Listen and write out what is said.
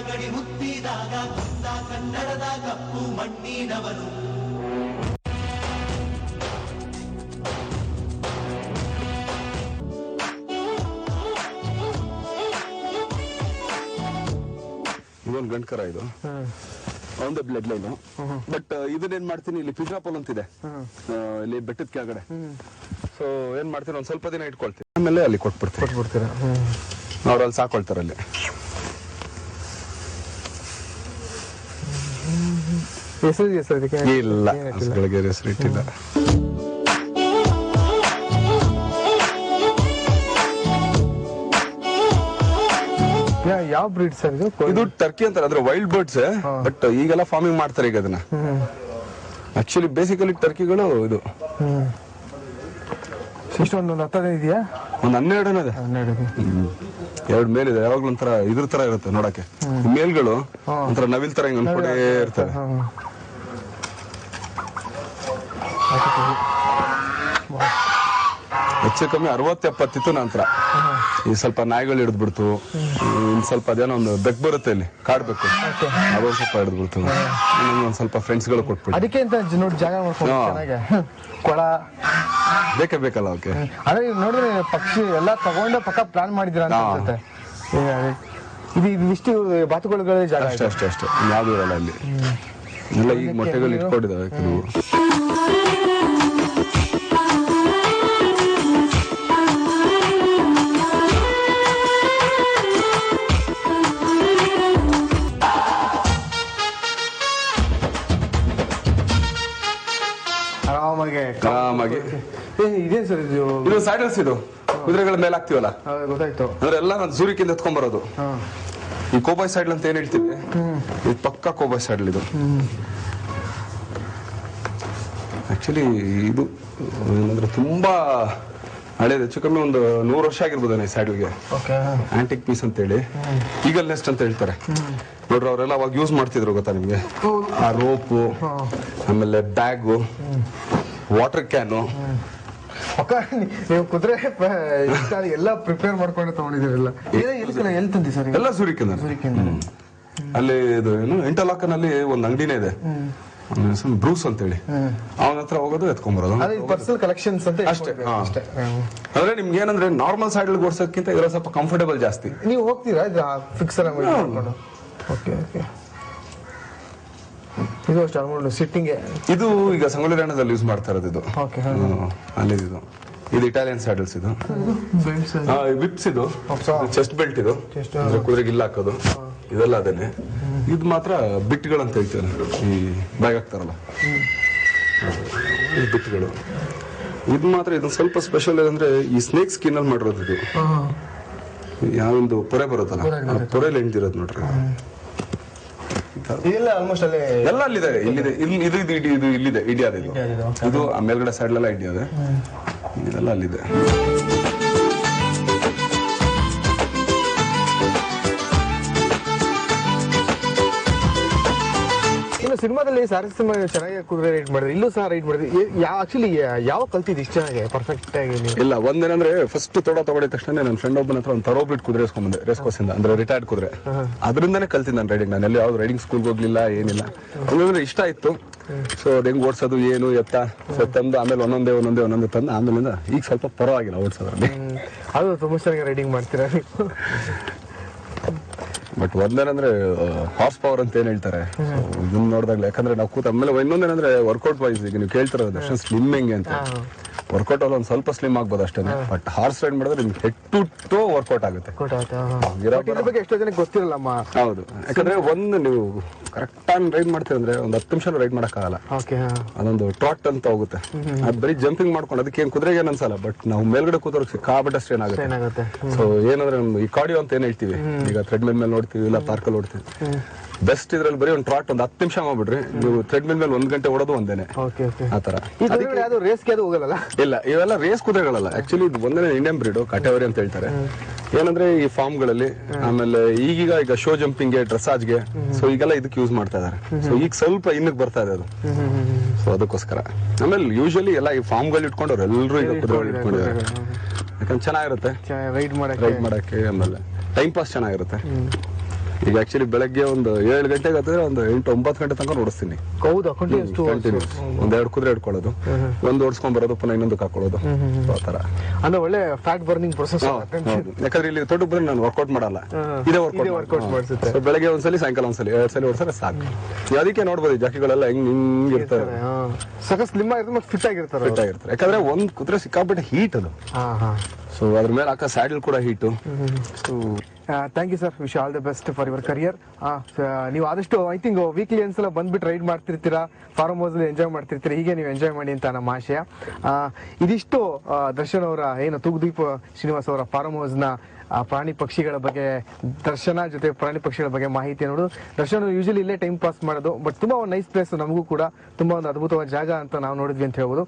ಗಡಿ ಮುತ್ತಿದಾಗ ಬಂದ ಕನ್ನಡದ ಕಪ್ಪು ಮಣ್ಣಿನವನು. ಇದೊಂದು ಗಂಡ್ಕರ, ಇದು ಒಂದು ಬ್ಲಡ್ ಲೈನ್. ಬಟ್ ಇದನ್ನೇನ್ ಮಾಡ್ತೀನಿ, ಇಲ್ಲಿ ಪಿಜ್ರಾಪೋಲ್ ಅಂತಿದೆ ಇಲ್ಲಿ ಬೆಟ್ಟದ ಕೆಳಗಡೆ. ಸೊ ಏನ್ ಮಾಡ್ತೀನಿ, ಒಂದ್ ಸ್ವಲ್ಪ ದಿನ ಇಟ್ಕೊಳ್ತೀನಿ, ಆಮೇಲೆ ಅಲ್ಲಿ ಕೊಟ್ಬಿಡ್ತೀರಾ. ಅವ್ರು ಅಲ್ಲಿ ಸಾಕೊಳ್ತಾರೆ ಅಲ್ಲಿ. ಇಲ್ಲ, ಹೆಸರು ಇಟ್ಟಿಲ್ಲ. ಯಾವ ಬ್ರೀಡ್ ಸರ್ ಇದು? ಇದು ಟರ್ಕಿ ಅಂತಾರೆ, ಅಂದ್ರೆ ವೈಲ್ಡ್ ಬರ್ಡ್ಸ್. ಬಟ್ ಈಗೆಲ್ಲ ಫಾರ್ಮಿಂಗ್ ಮಾಡ್ತಾರೆ ಈಗ ಅದನ್ನ. ಆಕ್ಚುಲಿ ಬೇಸಿಕಲಿ ಟರ್ಕಿಗಳು ಇದು ಒಂದು 10 ಇದೆಯಾ? ಒಂದು 12 ಇದೆ. 2 ಮೇಲಿದೆ. ಯಾವಾಗ್ಲೂ ಒಂಥರ ಇದ್ರ ತರ ಇರುತ್ತೆ ನೋಡಕ್ಕೆ. ಮೇಲ್ಗಳು ಒಂಥರ ನವಿಲ್ ತರ ಹಿಂಗ್ ಅನ್ಕೊಂಡೇ ಇರ್ತವೆ. ಹೆಚ್ಚು ಕಮ್ಮಿ 60-70 ಇತ್ತು. ನಂತರ ಈ ಸ್ವಲ್ಪ ನಾಯಿಗಳು ಹಿಡಿದ್ಬಿಡ್ತು. ಇನ್ ಸ್ವಲ್ಪ ಅದೇನೋ ಒಂದು ಬೆಕ್ ಬರುತ್ತೆ ಇಲ್ಲಿ, ಕಾಡ್ಬೇಕು, ಅದೊಂದು ಸ್ವಲ್ಪ ಹಿಡಿದ್ಬಿಡ್ತು. ಒಂದ್ ಸ್ವಲ್ಪ ಫ್ರೆಂಡ್ಸ್ ಗಳು ಕೊಟ್ಬಿಟ್ಟು ಅದಕ್ಕೆ ಅಂತ ನೋಡಿ ಜಾಗ ಮಾಡ್ಕೊಂಡು ಕೊಳ ಬೇಕೇ ಬೇಕಲ್ಲ ಅವಕ್ಕೆ. ಅದೇ ನೋಡಿದ್ರೆ ಪಕ್ಷಿ ಎಲ್ಲ ತಗೊಂಡು ಪಕ್ಕ ಪ್ಲಾನ್ ಮಾಡಿದ್ರ ಅಂತ ಅನ್ಸುತ್ತೆ. ಇದು ಇಷ್ಟು ಬಾತುಕೋಳಿಗಳ ಜಾಗ ಅಷ್ಟೇ ಯಾವ್ದು ಇರಲ್ಲ ಇಲ್ಲಿ. ಎಲ್ಲ ಈಗ ಮೊಟ್ಟೆಗಳು ಇಟ್ಕೊಂಡಿದ್ದಾವೆ ಕೆಲವು. ಆರಾಮಾಗಿ ಇದೇನ್ ಸರ್ ಇದು ಸ್ಯಾಡಲ್ಸ್. ಇದು ಕುದುರೆಗಳ ಮೇಲೆ ಹಾಕ್ತಿವಲ್ಲ, ಗೊತ್ತಾಯ್ತು. ಅಂದ್ರೆ ಎಲ್ಲ ನಾನು ಸೂರ್ಯಕ್ಕಿಂತ ಎತ್ಕೊಂಡ್ ಬರೋದು. ಈ ಕೋಬಾಯ್ ಸ್ಯಾಡಲ್ ಅಂತ ಏನ್ ಹೇಳ್ತೀವಿ, ಇದು ಪಕ್ಕಾ ಕೋಬಾಯ್ ಸ್ಯಾಡಲ್. ಇದು ಆಕ್ಚುಲಿ ಇದು ಏನಂದ್ರೆ ತುಂಬಾ ಹಳೇದು. ಹೆಚ್ಚು ಕಮ್ಮಿ ಒಂದು 100 ವರ್ಷ ಆಗಿರ್ಬೋದು ಈ ಸ್ಯಾಡಲ್ಗೆ. ಆಂಟಿಕ್ ಪೀಸ್ ಅಂತ ಹೇಳಿ, ಈಗಲ್ ನೆಸ್ಟ್ ಅಂತ ಹೇಳ್ತಾರೆ ನೋಡ್ರಿ. ಅವರೆಲ್ಲ ಅವಾಗ ಯೂಸ್ ಮಾಡ್ತಿದ್ರು, ಗೊತ್ತಾ ನಿಮ್ಗೆ? ಆ ರೋಪು, ಆಮೇಲೆ ಬ್ಯಾಗು, ವಾಟರ್ ಕ್ಯಾನು. ನೀವು ಕುದುರೆ ಎಲ್ಲ ಪ್ರಿಪೇರ್ ಮಾಡ್ಕೊಂಡು ತಗೊಂಡಿದ್ದೀರಲ್ಲ, ಎಲ್ಲಿ ತಂದಿ ಸರ್? ಎಲ್ಲ ಸೂರಿಕಿಂದ. ಅಲ್ಲಿ ಇದು ಏನು ಇಂಟರ್ಲಾಕ್ ನಲ್ಲಿ ಒಂದು ಅಂಗಡಿನೇ ಇದೆ, ಬ್ರೂಸ್ ಅಂತ ಹೇಳಿ. ಅವನ ಹತ್ರ ಹೋಗೋದು ಎತ್ಕೊಂಡ್ಬರೋದು. ಪರ್ಸನಲ್ ಕಲೆಕ್ಷನ್ಸ್ ಅಂತ ಅಷ್ಟೇ. ಅಂದ್ರೆ ನಿಮ್ಗೆ ಏನಂದ್ರೆ ನಾರ್ಮಲ್ ಸೈಡಲ್ ಓಡಿಸೋಕ್ಕಿಂತ ಇರೋ ಸ್ವಲ್ಪ ಕಂಫರ್ಟೇಬಲ್ ಜಾಸ್ತಿ. ನೀವು ಹೋಗ್ತೀರಾ ಫಿಕ್ಸ್ ಮಾಡ್ಕೊಂಡು? ಇದು ಅಷ್ಟೇ ಸಿಟ್ಟಿಂಗ್. ಇದು ಈಗ ಸಂಗೊಳ್ಳಿ ರಾಯಣ್ಣದಲ್ಲಿ ಯೂಸ್ ಮಾಡ್ತಾ ಇರೋದು. ಇದು ಅಲ್ಲಿ ಇದು ಇಟಾಲಿಯನ್ ಸ್ಯಾಡಲ್ಸ್. ಇದು ವಿಪ್ಸ್, ಇದು ಚೆಸ್ಟ್ ಬೆಲ್ಟ್. ಇದು ಕುದುರೆಗೆ ಇಲ್ಲ ಹಾಕೋದು. ಇದೆಲ್ಲ ಅದೇನೆ. ಇದು ಮಾತ್ರ ಬಿಟ್ಗಳಂತ ಹೇಳ್ತೀವಿ, ಈ ಬ್ಯಾಗ್ ಹಾಕ್ತಾರಲ್ಲ ಈ ಬಿಟ್ಗಳು. ಇದು ಮಾತ್ರ ಇದೊಂದು ಸ್ವಲ್ಪ ಸ್ಪೆಷಲ್ ಅಂದ್ರೆ ಈ ಸ್ನೇಕ್ ಸ್ಕಿನ್ ಅಲ್ಲಿ ಮಾಡಿರೋದು. ಇದು ಯಾವೊಂದು ಪೊರೆ ಬರುತ್ತಲ್ಲ, ಪೊರೆಯಲ್ಲಿ ಎಂಟಿರೋದು ನೋಡ್ರಿ. ಎಲ್ಲ ಅಲ್ಲಿದೆ. ಇಲ್ಲಿದೆ, ಇದು ಇಲ್ಲಿದೆ ಇಂಡಿಯಾದ. ಇದು ಆ ಮೇಲ್ಗಡೆ ಸೈಡ್ ಎಲ್ಲ ಇಂಡಿಯಾದ. ಇದೆಲ್ಲ ಅಲ್ಲಿದೆ. ಸಿನಿಮಾದಲ್ಲಿ ಸಾರಥಿ ಚೆನ್ನಾಗಿ ಕುದುರೆ ರೈಡ್ ಮಾಡಿದ್ರಿ, ಇಲ್ಲೂ ಸಹ ರೈಡ್ ಮಾಡಿದ್ರಿ. ಆಕ್ಚುಲಿ ಯಾವ ಕಲ್ತಿದ್ ಇಷ್ಟ ಪರ್ಫೆಕ್ಟ್ ಆಗಿ? ಇಲ್ಲ, ಒಂದೇನಂದ್ರೆ ಫಸ್ಟ್ ತಗೊಂಡಿದ ತಕ್ಷಣ ನನ್ನ ಫ್ರೆಂಡ್ ಒಬ್ಬನ ಹತ್ರ ಒಂದು ತರೋಬ್ರಿಡ್ ಕುದುರೆ ಇಸ್ಕೊಂಡ್ಬಂದೆ, ರೇಸ್ ಕೋರ್ಸ್ ಇಂದ. ಅಂದ್ರೆ ರಿಟೈರ್ಡ್ ಕುದುರೆ. ಅದರಿಂದಾನೇ ಕಲ್ತಿದ್ದೆ ನಾನು ರೈಡಿಂಗ್. ನಾನು ಎಲ್ಲಿ ಯಾವ್ದು ರೈಡಿಂಗ್ ಸ್ಕೂಲ್ಗೆ ಹೋಗ್ಲಿಲ್ಲ, ಏನಿಲ್ಲ. ಹಂಗಂದ್ರೆ ಇಷ್ಟ ಇತ್ತು. ಸೊ ಅದ್ ಹೆಂಗ್ ಓಡಿಸೋದು ಏನು ಎತ್ತ ತಂದು ಆಮೇಲೆ ಒಂದೊಂದೇ ತಂದು ಆಮೇಲಿಂದ ಈಗ ಸ್ವಲ್ಪ ಪರವಾಗಿಲ್ಲ ಓಡಿಸೋದ್ರಲ್ಲಿ. ಅದು ತುಂಬಾ ಚೆನ್ನಾಗಿ ರೈಡಿಂಗ್ ಮಾಡ್ತೀರಾ. ಬಟ್ ಒಂದೇನಂದ್ರೆ ಹಾರ್ಸ್ ಪವರ್ ಅಂತ ಏನ್ ಹೇಳ್ತಾರೆ, ಇದನ್ನ ನೋಡಿದಾಗ್ಲೇ. ಯಾಕಂದ್ರೆ ನಾವು ಕೂತ ಆಮೇಲೆ ಇನ್ನೊಂದೇನಂದ್ರೆ ವರ್ಕೌಟ್ ವೈಸ್ ಈಗ ನೀವು ಕೇಳ್ತಿರೋ ದರ್ಶನ್ ಸ್ಲಿಮ್ ಹೆಂಗೆ ಅಂತ. ವರ್ಕೌಟ್ ಅಲ್ಲಿ ಒಂದ್ ಸ್ವಲ್ಪ ಸ್ಲಿಮ್ ಆಗ್ಬೋದು ಅಷ್ಟೇ. ಬಟ್ ಹಾರ್ಸ್ ರೈಡ್ ಮಾಡಿದ್ರೆ ನಿಮ್ಗೆ ಹೆಡ್ ಟು ಟೋ ವರ್ಕೌಟ್ ಆಗುತ್ತೆ. ಎಷ್ಟೋ ಜನಕ್ಕೆ ಗೊತ್ತಿರಲ್ಲಮ್ಮ. ಹೌದು, ಯಾಕಂದ್ರೆ ಒಂದು ನೀವು ಕರೆಕ್ಟ್ ಆಗಿ ರೈಡ್ ಮಾಡ್ತೀವಿ ಅಂದ್ರೆ ಒಂದು 10 ನಿಮಿಷ ರೈಡ್ ಮಾಡಕ್ಕಾಗಲ್ಲ. ಅದೊಂದು ಟ್ರಾಟ್ ಅಂತ ಹೋಗುತ್ತೆ. ಅದ್ ಬರೀ ಜಂಪಿಂಗ್ ಮಾಡ್ಕೊಂಡು ಅದಕ್ಕೆ ಏನ್ ಕುದುರೆಗೆ ಏನ್ ಅನ್ಸಲ್ಲ. ಬಟ್ ನಾವು ಮೇಲ್ಗಡೆ ಕೂತವ್ರಿಗೆ ಸಿಕ್ಕಾಬಿಟ್ಟು ಸ್ಟ್ರೇನ್ ಆಗುತ್ತೆ. ಸೊ ಏನಂದ್ರೆ ಈ ಕಾರ್ಡಿಯೋ ಅಂತ ಏನ್ ಹೇಳ್ತೀವಿ, ಈಗ ಥ್ರೆಡ್ ಮಿಲ್ ಮೇಲೆ ನೋಡ್ತೀವಿ, ಇಲ್ಲ ಪಾರ್ಕಲ್ಲಿ ನೋಡ್ತೀವಿ. ಬೆಸ್ಟ್ ಇದ್ರಲ್ಲಿ ಬರೀ ಒಂದು ಟ್ರಾಟ್ ಒಂದು 10 ನಿಮಿಷ ಮಾಡ್ಬಿಡ್ರಿ, ನೀವು ಥ್ರೆಡ್ ಮಿಲ್ ಮೇಲೆ 1 ಗಂಟೆ ಓಡೋದು ಒಂದೇನೆ. ಆತರ ಇಲ್ಲ, ಇವೆಲ್ಲ ರೇಸ್ ಕುದುರೆಗಳಲ್ಲ. ಆಕ್ಚುಲಿ ಇದು ಒಂದೇ ಇಂಡಿಯನ್ ಬ್ರೀಡ್, ಕಟೇವರಿ ಅಂತ ಹೇಳ್ತಾರೆ. ಏನಂದ್ರೆ ಈ ಫಾರ್ಮ್ ಗಳಲ್ಲಿ, ಆಮೇಲೆ ಈಗ ಶೋ ಜಂಪಿಂಗ್, ಡ್ರೆಸ್ಸಾಜ್ಗೆ, ಸೊ ಈಗೆಲ್ಲ ಇದಕ್ಕೆ ಯೂಸ್ ಮಾಡ್ತಾ ಇದಾರೆ. ಸೊ ಈಗ ಸ್ವಲ್ಪ ಇನ್ನಕ್ಕೆ ಬರ್ತಾ ಇದೆ ಅದು. ಸೊ ಅದಕ್ಕೋಸ್ಕರ ಆಮೇಲೆ ಯೂಶಲಿ ಎಲ್ಲ ಈ ಫಾರ್ಮ್ ಗಳು ಇಟ್ಕೊಂಡವ್ರು ಎಲ್ಲರೂ ಈಗ ಕುದುರೆಗಳು ಇಟ್ಕೊಂಡಿದ್ದಾರೆ. ಯಾಕಂದ್ರೆ ಚೆನ್ನಾಗಿರುತ್ತೆ ರೈಡ್ ಮಾಡಕ್ಕೆ, ಆಮೇಲೆ ಟೈಮ್ ಪಾಸ್ ಚೆನ್ನಾಗಿರುತ್ತೆ. ಈಗ ಆಕ್ಚುಲಿ ಬೆಳಗ್ಗೆ ಒಂದು 7 ಗಂಟೆಗೆ ಆದ್ರೆ ಒಂದು 8-9 ಗಂಟೆ ತನಕ ಓಡಿಸ್ತೀನಿ. ಹೌದಾ? ಕಂಟಿನ್ಯೂಸ್ ಒಂದ್ 2 ಕುದುರೆ ಇಟ್ಕೊಳ್ಳೋದು, ಒಂದು ಓಡಿಸ್ಕೊಂಡ್ ಬರೋದು, ಪುನಃ ಇನ್ನೊಂದಕ್ಕೆ ಹಾಕೊಳ್ಳೋದು, ಆ ತರ. ಅಂದ್ರೆ ಒಳ್ಳೆ ಫ್ಯಾಟ್ ಬರ್ನಿಂಗ್ ಪ್ರೊಸೆಸ್. ಯಾಕಂದ್ರೆ ಇಲ್ಲಿ ತೋಟಕ್ಕೆ ಬಂದ್ರೆ ನಾನು ವರ್ಕೌಟ್ ಮಾಡಲ್ಲ, ಇದೇ ವರ್ಕೌಟ್ ಮಾಡಿಸುತ್ತೆ. ಬೆಳಗ್ಗೆ ಒಂದ್ಸಲಿ, ಸಾಯಂಕಾಲ ಒಂದ್ಸಲಿ, 2 ಸಲ ಓಡಿಸಿದ್ರೆ ಸಾಕು. ಅದಕ್ಕೆ ನೋಡ್ಬೋದು ಜಾಕಿಗಳೆಲ್ಲ ಹಿಂಗ್ ಇರ್ತಾರೆ, ಸಖತ್ ಸ್ಲಿಮ್ ಆಗಿರ್ತಾರೆ ಮತ್ತೆ ಫಿಟ್ ಆಗಿರ್ತಾರೆ. ಯಾಕಂದ್ರೆ ಒಂದ್ ಕುದುರೆ ಸಿಕ್ಕಾಬಿಟ್ಟೆ ಹೀಟ್ ಅದು. ಸೊ ಅದ್ರ ಮೇಲೆ ಹಾಕ ಸ್ಯಾಡಲ್ ಕೂಡ heat. Thank you sir, wish all the best for your career. ನೀವು ಆದಷ್ಟು ಐ ಥಿಂಕ್ ವೀಕ್ಲಿ ಒಂದ್ಸಲ ಬಂದ್ಬಿಟ್ಟು ರೈಡ್ ಮಾಡ್ತಿರ್ತೀರಾ, ಫಾರ್ಮ್ ಹೌಸ್ ಎಂಜಾಯ್ ಮಾಡ್ತಿರ್ತೀರಾ. ಹೀಗೆ ನೀವು ಎಂಜಾಯ್ ಮಾಡಿ ಅಂತ ನಮ್ಮ ಆಶಯ. ಇದಿಷ್ಟು ದರ್ಶನ್ ಅವರ ಏನು ತೂಗುದೀಪ ಶ್ರೀನಿವಾಸ್ ಅವರ ಫಾರ್ಮ್ ಹೌಸ್ ನ ಪ್ರಾಣಿ ಪಕ್ಷಿಗಳ ಬಗ್ಗೆ, ದರ್ಶನ ಜೊತೆ ಪ್ರಾಣಿ ಪಕ್ಷಿಗಳ ಬಗ್ಗೆ ಮಾಹಿತಿ ನೋಡೋದು. ದರ್ಶನ್ ಯೂಶಲಿ ಇಲ್ಲೇ ಟೈಮ್ ಪಾಸ್ ಮಾಡೋದು, ಬಟ್ ತುಂಬಾ ಒಂದು ನೈಸ್ ಪ್ಲೇಸ್, ನಮಗೂ ಕೂಡ ತುಂಬಾ ಒಂದು ಅದ್ಭುತವಾದ ಜಾಗ ಅಂತ ನಾವು ನೋಡಿದ್ವಿ ಅಂತ ಹೇಳ್ಬೋದು.